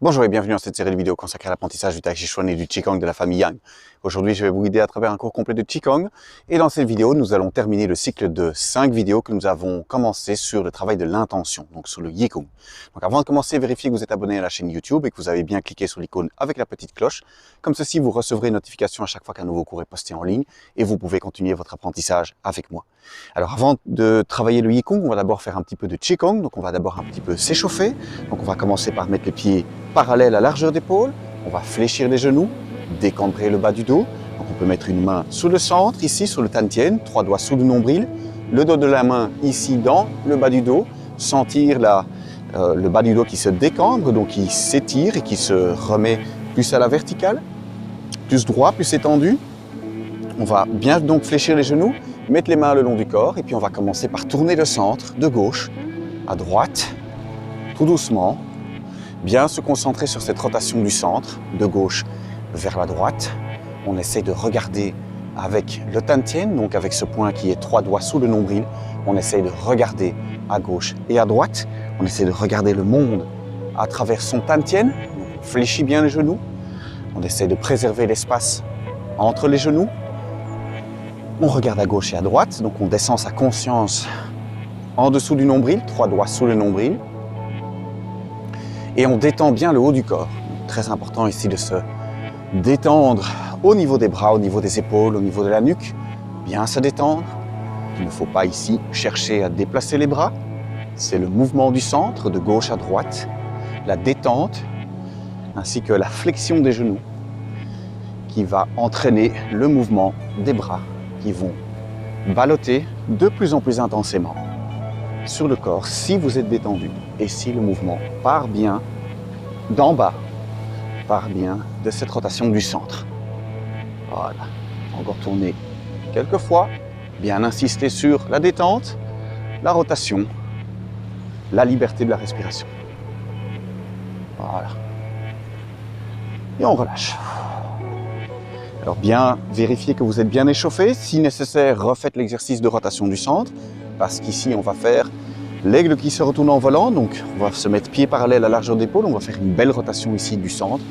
Bonjour et bienvenue dans cette série de vidéos consacrée à l'apprentissage du Tai Chi Chuan et du Qigong de la famille Yang. Aujourd'hui, je vais vous guider à travers un cours complet de Qigong et dans cette vidéo, nous allons terminer le cycle de 5 vidéos que nous avons commencé sur le travail de l'intention, donc sur le Qigong. Donc avant de commencer, vérifiez que vous êtes abonné à la chaîne YouTube et que vous avez bien cliqué sur l'icône avec la petite cloche. Comme ceci, vous recevrez une notification à chaque fois qu'un nouveau cours est posté en ligne et vous pouvez continuer votre apprentissage avec moi. Alors avant de travailler le Qigong, on va d'abord faire un petit peu de Qigong, donc on va d'abord un petit peu s'échauffer. Donc on va commencer par mettre les pieds parallèle à largeur d'épaule, on va fléchir les genoux, décambrer le bas du dos. Donc on peut mettre une main sous le centre, ici sur le Tantien, 3 doigts sous le nombril, le dos de la main ici dans le bas du dos, sentir le bas du dos qui se décambre, donc qui s'étire et qui se remet plus à la verticale, plus droit, plus étendu. On va bien donc fléchir les genoux, mettre les mains le long du corps et puis on va commencer par tourner le centre de gauche à droite, tout doucement. Bien se concentrer sur cette rotation du centre, de gauche vers la droite. On essaie de regarder avec le Tantien, donc avec ce point qui est 3 doigts sous le nombril. On essaie de regarder à gauche et à droite. On essaie de regarder le monde à travers son Tantien. On fléchit bien les genoux. On essaie de préserver l'espace entre les genoux. On regarde à gauche et à droite, donc on descend sa conscience en dessous du nombril, 3 doigts sous le nombril. Et on détend bien le haut du corps. Très important ici de se détendre au niveau des bras, au niveau des épaules, au niveau de la nuque. Bien se détendre. Il ne faut pas ici chercher à déplacer les bras. C'est le mouvement du centre, de gauche à droite. La détente, ainsi que la flexion des genoux, qui va entraîner le mouvement des bras, qui vont ballotter de plus en plus intensément sur le corps si vous êtes détendu et si le mouvement part bien d'en bas, part bien de cette rotation du centre. Voilà, encore tourner quelques fois, bien insister sur la détente, la rotation, la liberté de la respiration. Voilà. Et on relâche. Alors bien vérifiez que vous êtes bien échauffé. Si nécessaire, refaites l'exercice de rotation du centre. Parce qu'ici, on va faire l'aigle qui se retourne en volant. Donc, on va se mettre pied parallèle à largeur d'épaule. On va faire une belle rotation ici du centre.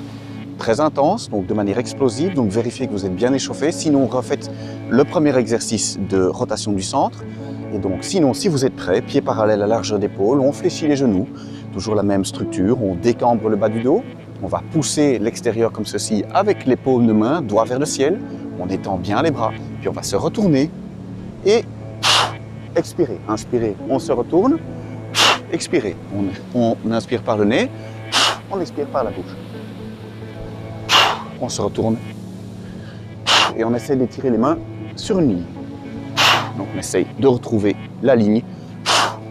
Très intense, donc de manière explosive. Donc, vérifiez que vous êtes bien échauffé. Sinon, refaites le premier exercice de rotation du centre. Et donc, sinon, si vous êtes prêt, pied parallèle à largeur d'épaule, on fléchit les genoux. Toujours la même structure. On décambre le bas du dos. On va pousser l'extérieur comme ceci avec les paumes de main, doigts vers le ciel. On étend bien les bras. Puis, on va se retourner et expirez, inspirez, on se retourne, expirez, on inspire par le nez, on expire par la bouche. On se retourne et on essaie d'étirer les mains sur une ligne. Donc on essaye de retrouver la ligne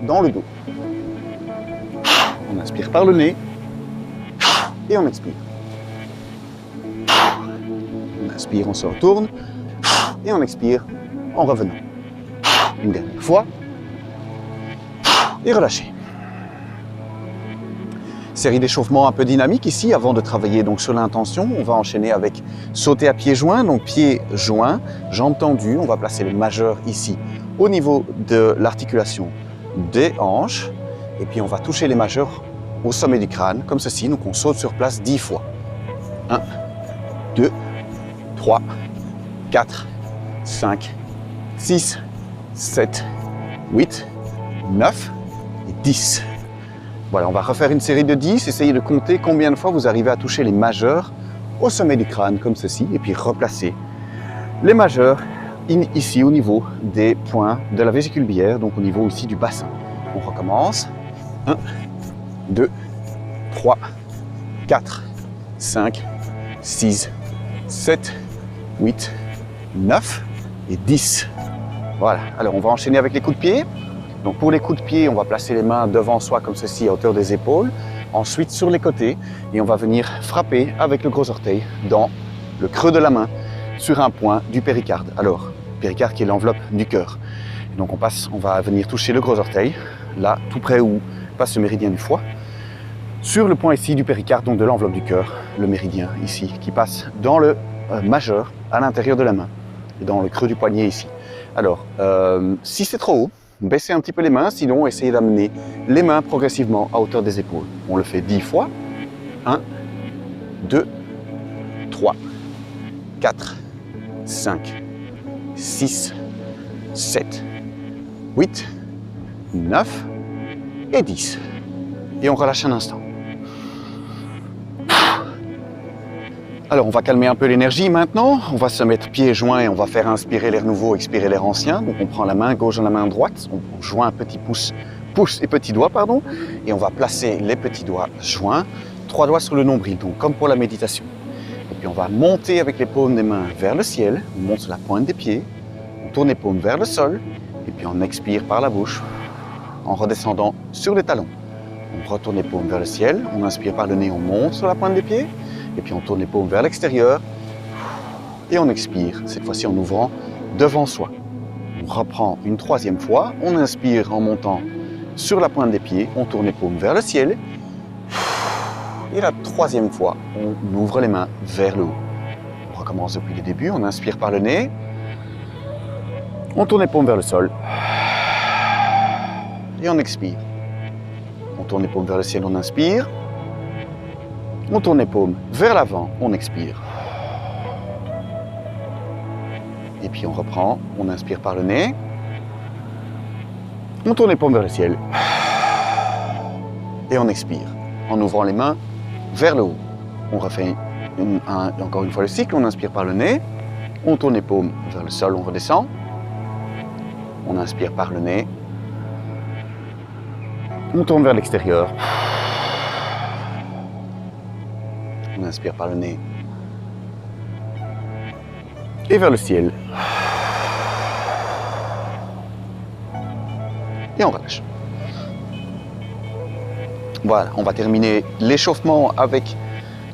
dans le dos. On inspire par le nez et on expire. On inspire, on se retourne et on expire en revenant. Une dernière fois. Et relâchez. Série d'échauffements un peu dynamique ici avant de travailler donc sur l'intention. On va enchaîner avec sauter à pieds joints, donc pieds joints, jambes tendues. On va placer le majeur ici au niveau de l'articulation des hanches. Et puis on va toucher les majeurs au sommet du crâne comme ceci. Donc on saute sur place 10 fois. 1, 2, 3, 4, 5, 6, 7, 8, 9 et 10. Voilà, on va refaire une série de 10, essayez de compter combien de fois vous arrivez à toucher les majeurs au sommet du crâne, comme ceci, et puis replacer les majeurs ici au niveau des points de la vésicule biliaire, donc au niveau ici du bassin. On recommence. 1, 2, 3, 4, 5, 6, 7, 8, 9 et 10. Voilà, alors on va enchaîner avec les coups de pied. Donc pour les coups de pied, on va placer les mains devant soi comme ceci à hauteur des épaules. Ensuite sur les côtés et on va venir frapper avec le gros orteil dans le creux de la main sur un point du péricarde. Alors, péricarde qui est l'enveloppe du cœur. Donc on va venir toucher le gros orteil, là tout près où passe le méridien du foie. Sur le point ici du péricarde, donc de l'enveloppe du cœur, le méridien ici qui passe dans le majeur à l'intérieur de la main et dans le creux du poignet ici. Alors, si c'est trop haut, baissez un petit peu les mains, sinon essayez d'amener les mains progressivement à hauteur des épaules. On le fait 10 fois. 1, 2, 3, 4, 5, 6, 7, 8, 9 et 10. Et on relâche un instant. Alors on va calmer un peu l'énergie maintenant, on va se mettre pieds joints et on va faire inspirer l'air nouveau, expirer l'air ancien. Donc on prend la main gauche dans la main droite, on joint petit pouce et petit doigt, pardon, et on va placer les petits doigts joints, 3 doigts sur le nombril, donc comme pour la méditation. Et puis on va monter avec les paumes des mains vers le ciel, on monte sur la pointe des pieds, on tourne les paumes vers le sol, et puis on expire par la bouche en redescendant sur les talons. On retourne les paumes vers le ciel, on inspire par le nez, on monte sur la pointe des pieds, et puis on tourne les paumes vers l'extérieur et on expire, cette fois-ci en ouvrant devant soi. On reprend une troisième fois, on inspire en montant sur la pointe des pieds, on tourne les paumes vers le ciel et la troisième fois, on ouvre les mains vers le haut. On recommence depuis le début, on inspire par le nez, on tourne les paumes vers le sol et on expire. On tourne les paumes vers le ciel, on inspire. On tourne les paumes vers l'avant, on expire. Et puis on reprend, on inspire par le nez. On tourne les paumes vers le ciel. Et on expire, en ouvrant les mains vers le haut. On refait encore une fois le cycle, on inspire par le nez. On tourne les paumes vers le sol, on redescend. On inspire par le nez. On tourne vers l'extérieur. On inspire par le nez et vers le ciel. Et on relâche. Voilà, on va terminer l'échauffement avec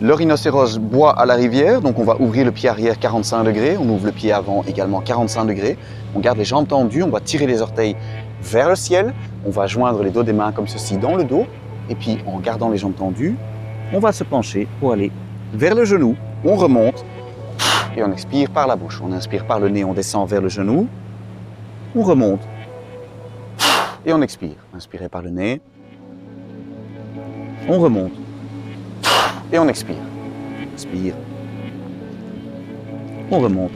le rhinocéros bois à la rivière. Donc on va ouvrir le pied arrière 45 degrés, on ouvre le pied avant également 45 degrés. On garde les jambes tendues, on va tirer les orteils vers le ciel. On va joindre les dos des mains comme ceci dans le dos. Et puis en gardant les jambes tendues, on va se pencher pour aller vers le genou, on remonte et on expire par la bouche. On inspire par le nez, on descend vers le genou, on remonte et on expire. Inspirez par le nez, on remonte et on expire. Inspire, on remonte,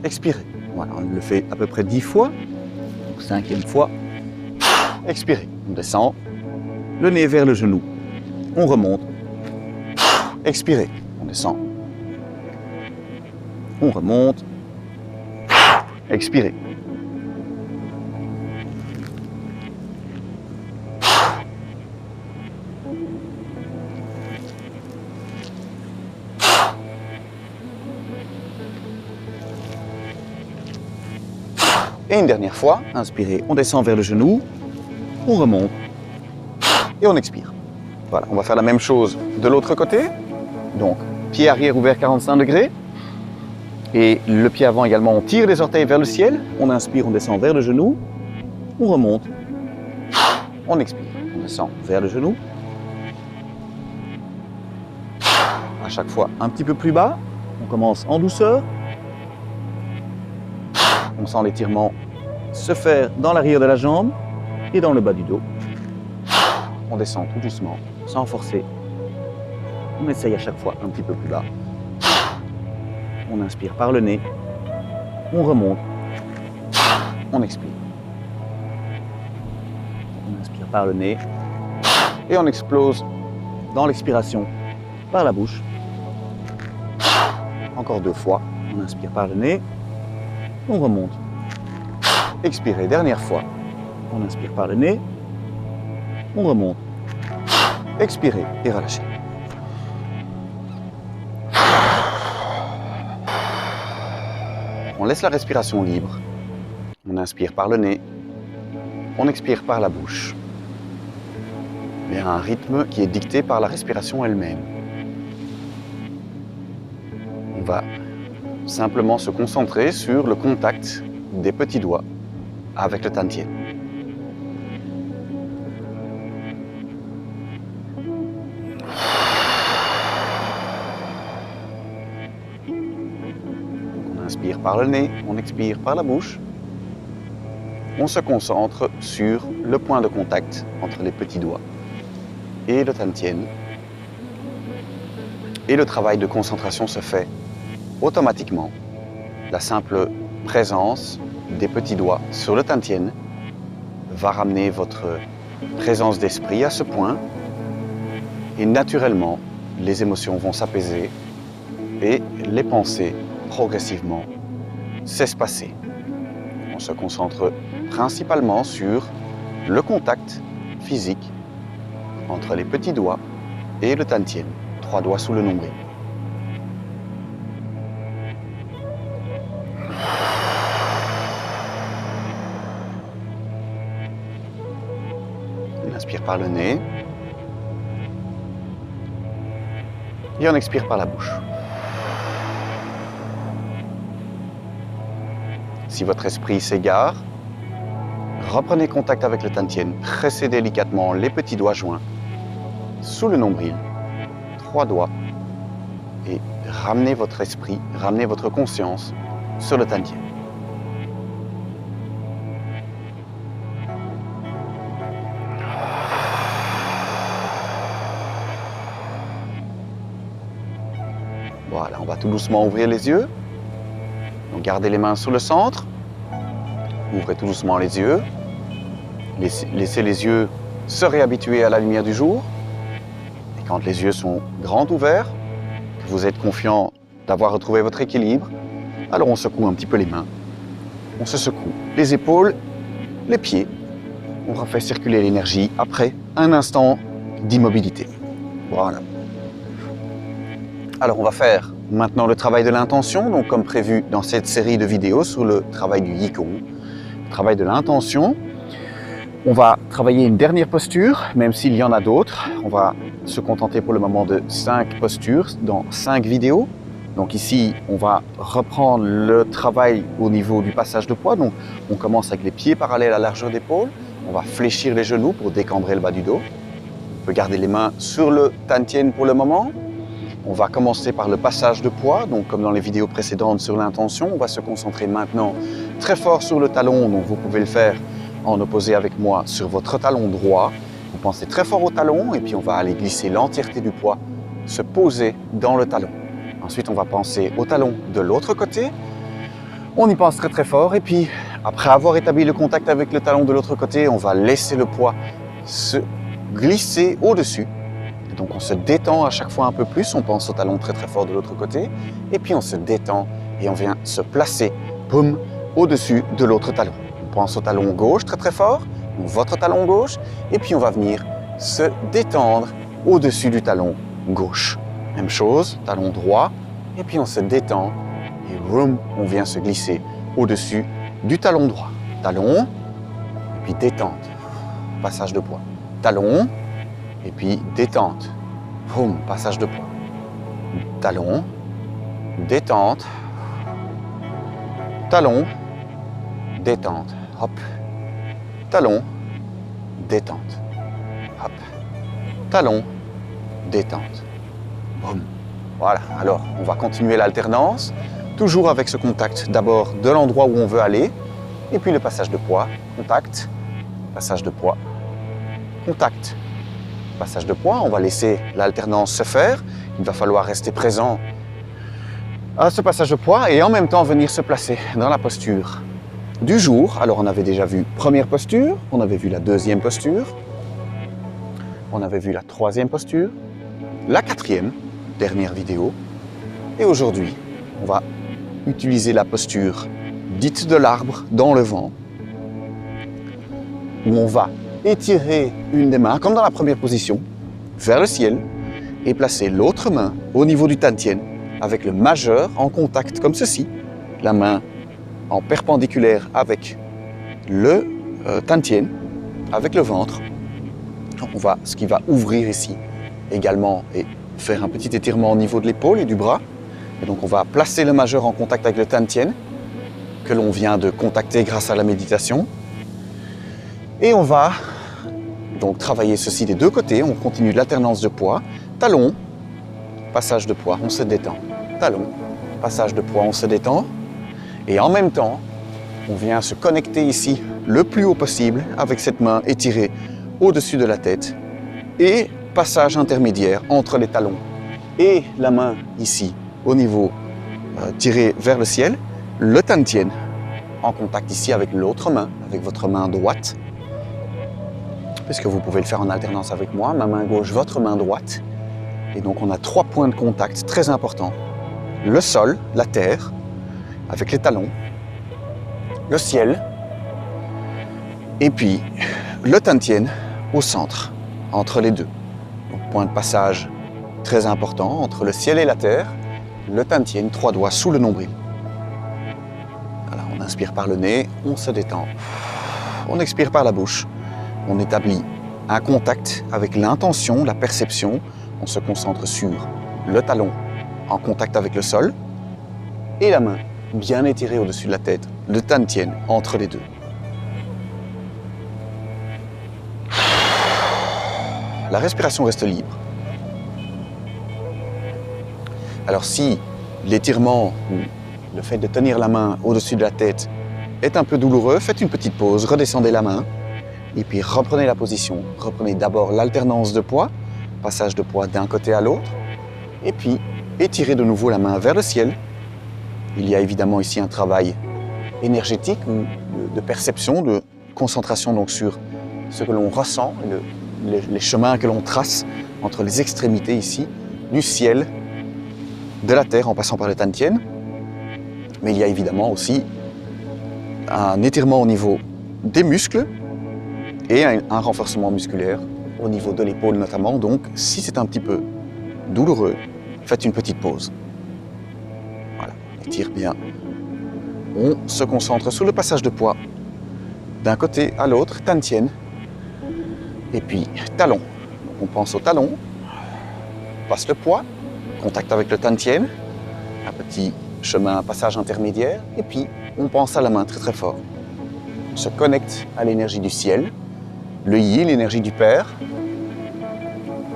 expirez. Voilà, on le fait à peu près 10 fois. 5e fois, expirez. On descend, le nez vers le genou, on remonte, expirez, on descend, on remonte, expirez. Et une dernière fois, inspirez, on descend vers le genou, on remonte et on expire. Voilà, on va faire la même chose de l'autre côté. Donc, pied arrière ouvert 45 degrés. Et le pied avant également, on tire les orteils vers le ciel. On inspire, on descend vers le genou. On remonte. On expire. On descend vers le genou. À chaque fois, un petit peu plus bas. On commence en douceur. On sent l'étirement se faire dans l'arrière de la jambe et dans le bas du dos. On descend tout doucement, sans forcer. On essaye à chaque fois un petit peu plus bas. On inspire par le nez. On remonte. On expire. On inspire par le nez. Et on explose dans l'expiration par la bouche. Encore 2 fois. On inspire par le nez. On remonte. Expirez, dernière fois. On inspire par le nez. On remonte. Expirez et relâchez. On laisse la respiration libre. On inspire par le nez. On expire par la bouche. Il y a un rythme qui est dicté par la respiration elle-même. On va simplement se concentrer sur le contact des petits doigts avec le tantien. On inspire par le nez, on expire par la bouche. On se concentre sur le point de contact entre les petits doigts et le tantien Et le travail de concentration se fait automatiquement. La simple présence des petits doigts sur le Tantien va ramener votre présence d'esprit à ce point et naturellement, les émotions vont s'apaiser et les pensées progressivement s'espacer. On se concentre principalement sur le contact physique entre les petits doigts et le Tantien, 3 doigts sous le nombril. On inspire par le nez et on expire par la bouche. Si votre esprit s'égare, reprenez contact avec le Tantien, pressez délicatement les petits doigts joints sous le nombril, 3 doigts, et ramenez votre esprit, ramenez votre conscience sur le Tantien. Voilà, on va tout doucement ouvrir les yeux. Donc gardez les mains sur le centre. Ouvrez tout doucement les yeux. Laissez les yeux se réhabituer à la lumière du jour. Et quand les yeux sont grands ouverts, que vous êtes confiant d'avoir retrouvé votre équilibre, alors on secoue un petit peu les mains. On se secoue les épaules, les pieds. On refait circuler l'énergie après un instant d'immobilité. Voilà. Alors on va faire maintenant le travail de l'intention, donc comme prévu dans cette série de vidéos sur le travail du Qigong, le travail de l'intention. On va travailler une dernière posture, même s'il y en a d'autres. On va se contenter pour le moment de 5 postures dans 5 vidéos. Donc ici, on va reprendre le travail au niveau du passage de poids. Donc on commence avec les pieds parallèles à la largeur d'épaule. On va fléchir les genoux pour décambrer le bas du dos. On peut garder les mains sur le Tantien pour le moment. On va commencer par le passage de poids, donc comme dans les vidéos précédentes sur l'intention, on va se concentrer maintenant très fort sur le talon, donc vous pouvez le faire en opposé avec moi sur votre talon droit. Vous pensez très fort au talon et puis on va aller glisser l'entièreté du poids, se poser dans le talon. Ensuite, on va penser au talon de l'autre côté. On y pense très très fort et puis après avoir établi le contact avec le talon de l'autre côté, on va laisser le poids se glisser au-dessus. Donc on se détend à chaque fois un peu plus, on pense au talon très très fort de l'autre côté, et puis on se détend et on vient se placer, boum, au-dessus de l'autre talon. On pense au talon gauche très très fort, donc votre talon gauche, et puis on va venir se détendre au-dessus du talon gauche. Même chose, talon droit, et puis on se détend, et boum, on vient se glisser au-dessus du talon droit. Talon, et puis détente, passage de poids. Talon, et puis détente, boum, passage de poids. Talon, détente, talon, détente, hop. Talon, détente, hop. Talon, détente, boum. Voilà, alors on va continuer l'alternance, toujours avec ce contact d'abord de l'endroit où on veut aller, et puis le passage de poids, contact, passage de poids, contact. Passage de poids, on va laisser l'alternance se faire. Il va falloir rester présent à ce passage de poids et en même temps venir se placer dans la posture du jour. Alors on avait déjà vu première posture, on avait vu la deuxième posture, on avait vu la troisième posture, la quatrième, dernière vidéo. Et aujourd'hui, on va utiliser la posture dite de l'arbre dans le vent, où on va étirer une des mains, comme dans la première position, vers le ciel et placer l'autre main au niveau du Tantien avec le majeur en contact comme ceci, la main en perpendiculaire avec le Tantien, avec le ventre. Ce qui va ouvrir ici également et faire un petit étirement au niveau de l'épaule et du bras. Et donc on va placer le majeur en contact avec le Tantien que l'on vient de contacter grâce à la méditation. Et on va donc travailler ceci des deux côtés, on continue l'alternance de poids, talon, passage de poids, on se détend, talon, passage de poids, on se détend, et en même temps, on vient se connecter ici le plus haut possible avec cette main étirée au-dessus de la tête, et passage intermédiaire entre les talons et la main ici au niveau tirée vers le ciel, le Tantien en contact ici avec l'autre main, avec votre main droite, puisque vous pouvez le faire en alternance avec moi, ma main gauche, votre main droite. Et donc on a 3 points de contact très importants. Le sol, la terre, avec les talons, le ciel, et puis le Tantien au centre, entre les deux. Donc, point de passage très important entre le ciel et la terre, le Tantien, 3 doigts sous le nombril. Voilà, on inspire par le nez, on se détend. On expire par la bouche. On établit un contact avec l'intention, la perception. On se concentre sur le talon en contact avec le sol et la main bien étirée au-dessus de la tête, le Tantien entre les deux. La respiration reste libre. Alors si l'étirement ou le fait de tenir la main au-dessus de la tête est un peu douloureux, faites une petite pause, redescendez la main et puis reprenez la position. Reprenez d'abord l'alternance de poids, passage de poids d'un côté à l'autre, et puis étirez de nouveau la main vers le ciel. Il y a évidemment ici un travail énergétique ou de perception, de concentration donc sur ce que l'on ressent, les chemins que l'on trace entre les extrémités ici, du ciel, de la terre en passant par le Tantien. Mais il y a évidemment aussi un étirement au niveau des muscles et un renforcement musculaire au niveau de l'épaule notamment. Donc si c'est un petit peu douloureux, faites une petite pause. Voilà, étire bien. On se concentre sur le passage de poids d'un côté à l'autre, Tantien, et puis talon. Donc on pense au talon, on passe le poids, contact avec le Tantien, un petit chemin, un passage intermédiaire, et puis on pense à la main très très fort. On se connecte à l'énergie du ciel, le Yi, l'énergie du Père,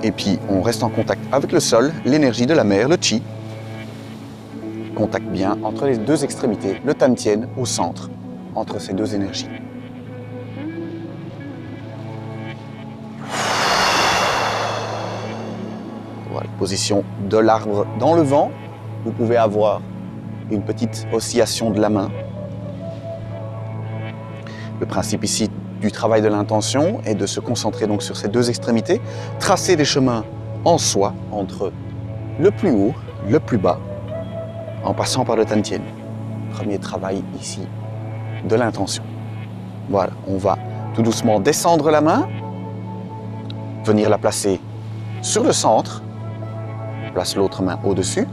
et puis on reste en contact avec le sol, l'énergie de la mer, le Chi. Contact bien entre les deux extrémités, le Tantien au centre, entre ces deux énergies. Voilà, position de l'arbre dans le vent. Vous pouvez avoir une petite oscillation de la main. Le principe ici du travail de l'intention est de se concentrer donc sur ces deux extrémités, tracer des chemins en soi entre le plus haut, le plus bas, en passant par le Tantien. Premier travail ici de l'intention. Voilà, on va tout doucement descendre la main, venir la placer sur le centre, on place l'autre main au-dessus,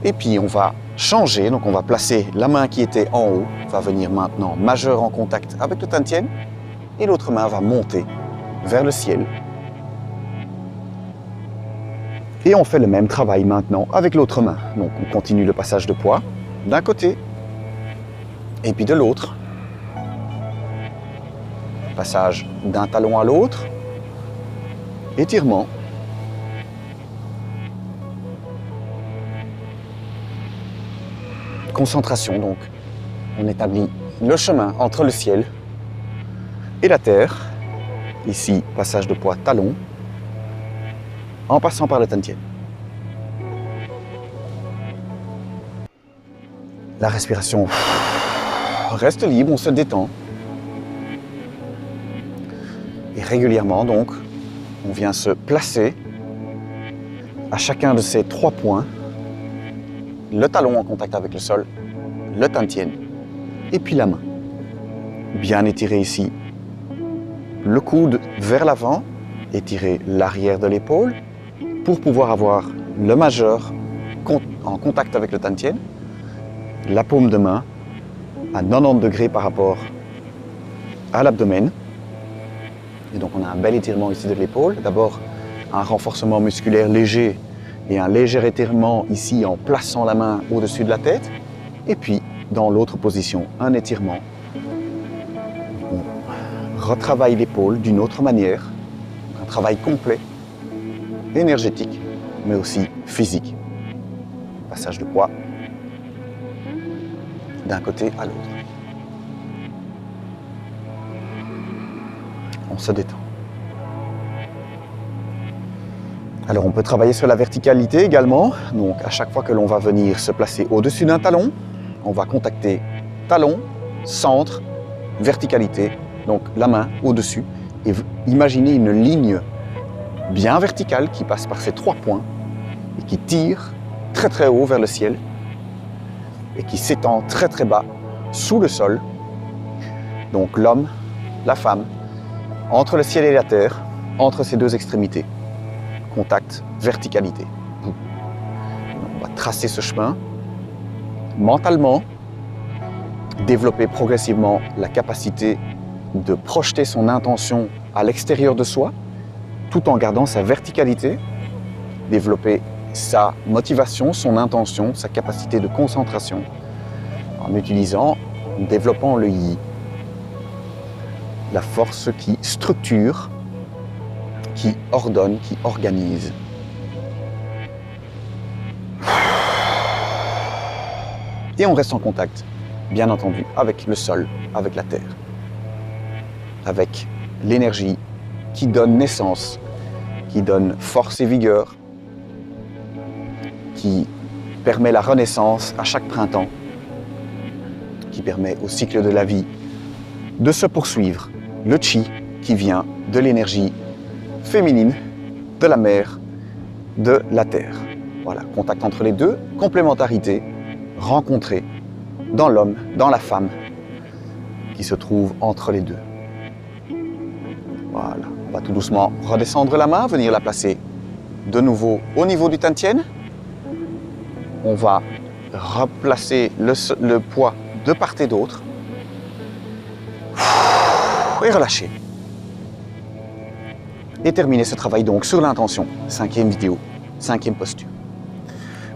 et puis on va changer, donc on va placer la main qui était en haut, va venir maintenant majeur en contact avec le Tantien, et l'autre main va monter vers le ciel. Et on fait le même travail maintenant avec l'autre main. Donc on continue le passage de poids d'un côté et puis de l'autre. Passage d'un talon à l'autre, étirement. Concentration, donc on établit le chemin entre le ciel et la terre. Ici, passage de poids talon, en passant par le Tantien. La respiration reste libre, on se détend. Et régulièrement, donc, on vient se placer à chacun de ces 3 points. Le talon en contact avec le sol, le Tantien, et puis la main. Bien étiré ici. Le coude vers l'avant, étirer l'arrière de l'épaule pour pouvoir avoir le majeur en contact avec le Tantien, la paume de main à 90 degrés par rapport à l'abdomen. Et donc on a un bel étirement ici de l'épaule. D'abord un renforcement musculaire léger et un léger étirement ici en plaçant la main au-dessus de la tête. Et puis dans l'autre position, un étirement. On retravaille l'épaule d'une autre manière. Un travail complet, énergétique, mais aussi physique. Passage de poids d'un côté à l'autre. On se détend. Alors on peut travailler sur la verticalité également. Donc à chaque fois que l'on va venir se placer au-dessus d'un talon, on va contacter talon, centre, verticalité, donc la main au-dessus. Et imaginez une ligne bien verticale qui passe par ces 3 points et qui tire très très haut vers le ciel et qui s'étend très très bas sous le sol. Donc l'homme, la femme, entre le ciel et la terre, entre ces 2 extrémités. Contact, verticalité. On va tracer ce chemin mentalement, développer progressivement la capacité de projeter son intention à l'extérieur de soi, tout en gardant sa verticalité, développer sa motivation, son intention, sa capacité de concentration, en développant le yi, la force qui structure, qui ordonne, qui organise. Et on reste en contact, bien entendu, avec le sol, avec la terre, avec l'énergie qui donne naissance, qui donne force et vigueur, qui permet la renaissance à chaque printemps, qui permet au cycle de la vie de se poursuivre. Le chi qui vient de l'énergie féminine, de la mer, de la terre. Voilà, contact entre les deux, complémentarité, rencontrée dans l'homme, dans la femme, qui se trouve entre les deux. Voilà, on va tout doucement redescendre la main, venir la placer de nouveau au niveau du Tantien. On va replacer le poids de part et d'autre et relâcher. Et terminer ce travail donc sur l'intention. 5e vidéo, 5e posture.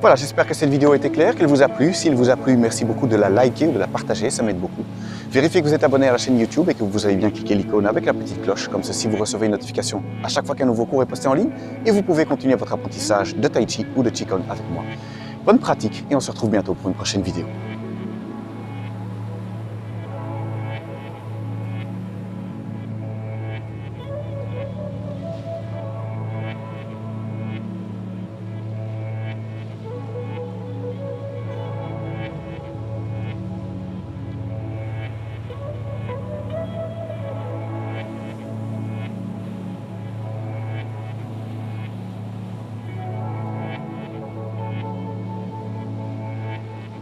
Voilà, j'espère que cette vidéo était claire, qu'elle vous a plu. S'il vous a plu, merci beaucoup de la liker ou de la partager, ça m'aide beaucoup. Vérifiez que vous êtes abonné à la chaîne YouTube et que vous avez bien cliqué l'icône avec la petite cloche, comme ceci vous recevez une notification à chaque fois qu'un nouveau cours est posté en ligne et vous pouvez continuer votre apprentissage de Tai Chi ou de Qigong avec moi. Bonne pratique et on se retrouve bientôt pour une prochaine vidéo.